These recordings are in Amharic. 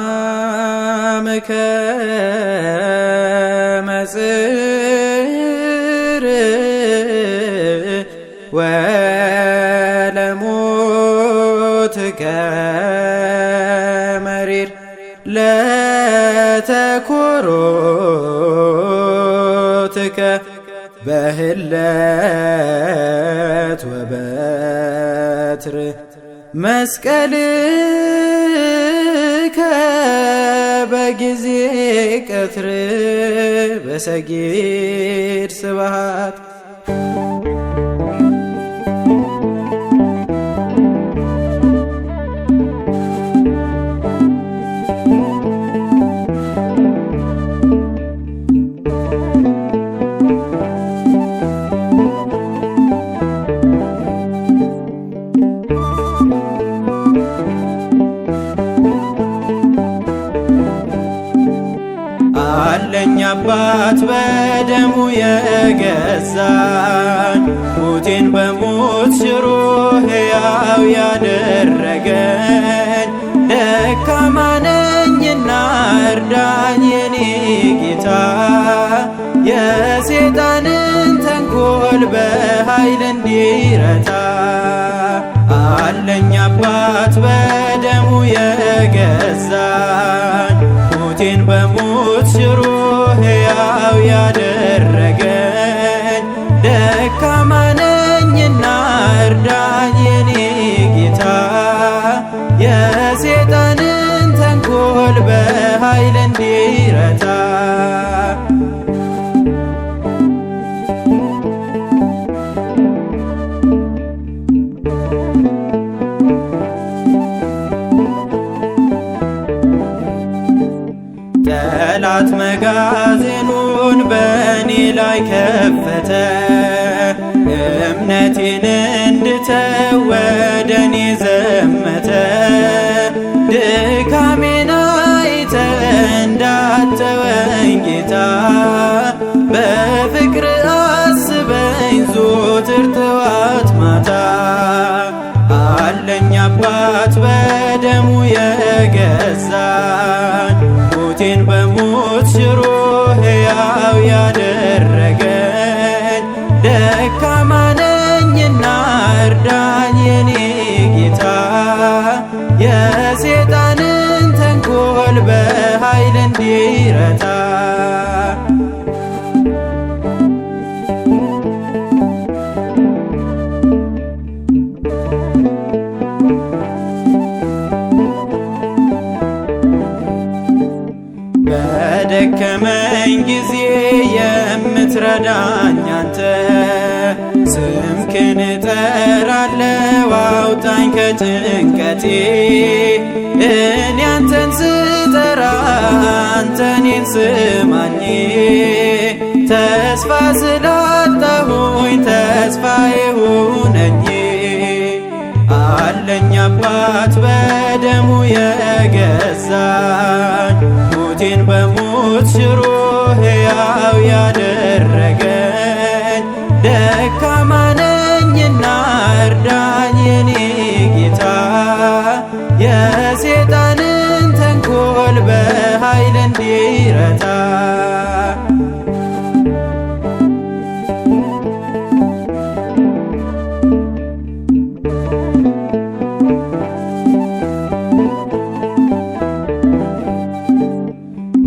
ለሕማምከ መጽር ወለሞትከ መሪር ለተኰሮትከ በህለት ወበትር መስቀልከ በጊዜ ቀትር በሰጊድ ስብሐት አለኝ አባት በደሙ የገዛኝ ሞቴን በሞት ሽሮ ሕያው ያደረገኝ ደካማ ነኝና እርዳኝ የኔ ጌታ የሰይጣንን ተንኰል በኃይል እንዲረታ አለኝ አባት በደሙ የገዛኝ ሞቴን በሞት ሽሮ ሕያው ያደረገኝ ደካማ ነኝና እርዳኝ የኔ ጌታ የሰይጣንን ተንኰል በኃይል እንዲረታ ጠላት መጋዘኑን በእኔ ላይ ከፈተ እምነቴን እንድተው ወደ እኔ ዘመተ ድካሜን አይተህ እንዳትተወኝ ጌታ በፍቅር አስበኝ ዘወትር ጠዋት ማታ አለኝ አባት በደሙ የገዛኝ ሞቴን በሞት ሽሮ ሕያው ያደረገኝ ደካማ ነኝና እርዳኝ የኔ ጌታ የሰይጣንን ተንኰል በኃይል እንዲረታ በደከመኝ ጊዜ የምትረዳኝ አንተ ስምህን እጠራለሁ አውጣኝ ከጭንቀቴ እኔ አንተን ስጠራ አንተ እኔን ስማኝ ተስፋ ስላጣሁኝ ተስፋዬ ሁነኝ አለኝ አባት በደሙ የገዛኝ ሞቴን በሞት ሽሮ ሕያው ያደረገኝ ደካማ ነኝና እርዳኝ የኔ ጌታ የሰይጣንን ተንኰል በኃይል እንዲረታ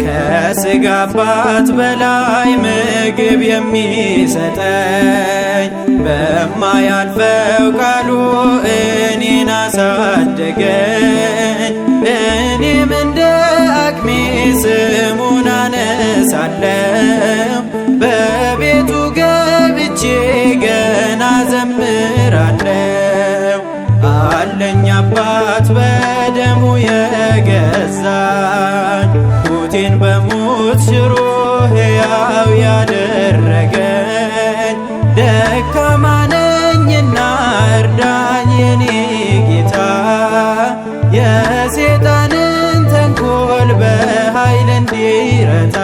ከሥጋ አባት በላይ ምግብ የሚሰጠኝ በማያልፈው ቃሉ እኔን አሳደገኝ እኔም እንደ አቅሜ ስሙን አነሳለሁ በቤቱ ገብቼ ገና ዘምራለሁ አለኝ አባት በደሙ የገዛኝ ሞቴን በሞት ሽሮ ሕያው ያደረገኝ ደካማ ነኝና እርዳኝ የኔ ጌታ የሰይጣንን ተንኰል በኃይል እንዲረታ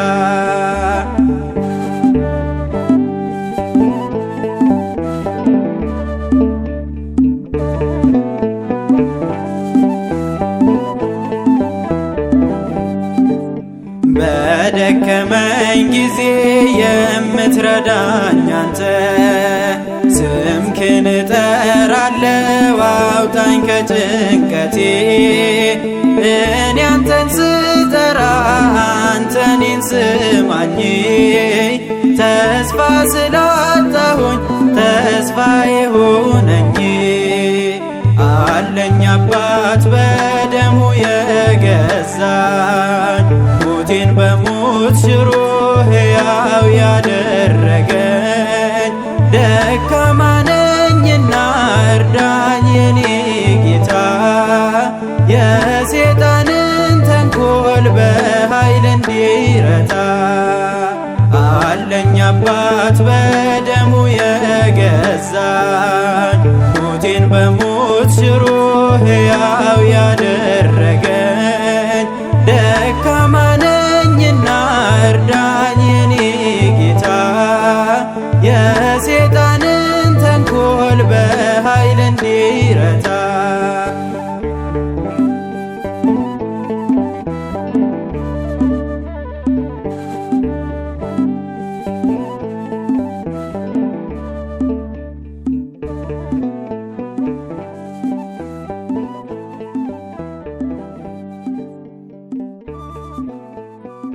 በደከመኝ ጊዜ የምትረዳኝ አንተ ስምክን እጠራለሁ አውጣኝ ከጭንቀቴ። እኔ አንተን ስጠራ አንተ እኔን ስማኝ። ተስፋ ስላጣሁኝ ተስፋዬ ሁነኝ። አለኝ አባት በደሙ የገዛኝ ሞቴን በሞት ሽሮ ሕያው ያደረገኝ። ደካማ ነኝና እርዳኝ የኔ ጌታ የሴጣንን ተንኮል በኃይል እንዲረታ። አለኝ አባት በደሙ የገዛኝ ሞቴን በሞት ሽሮ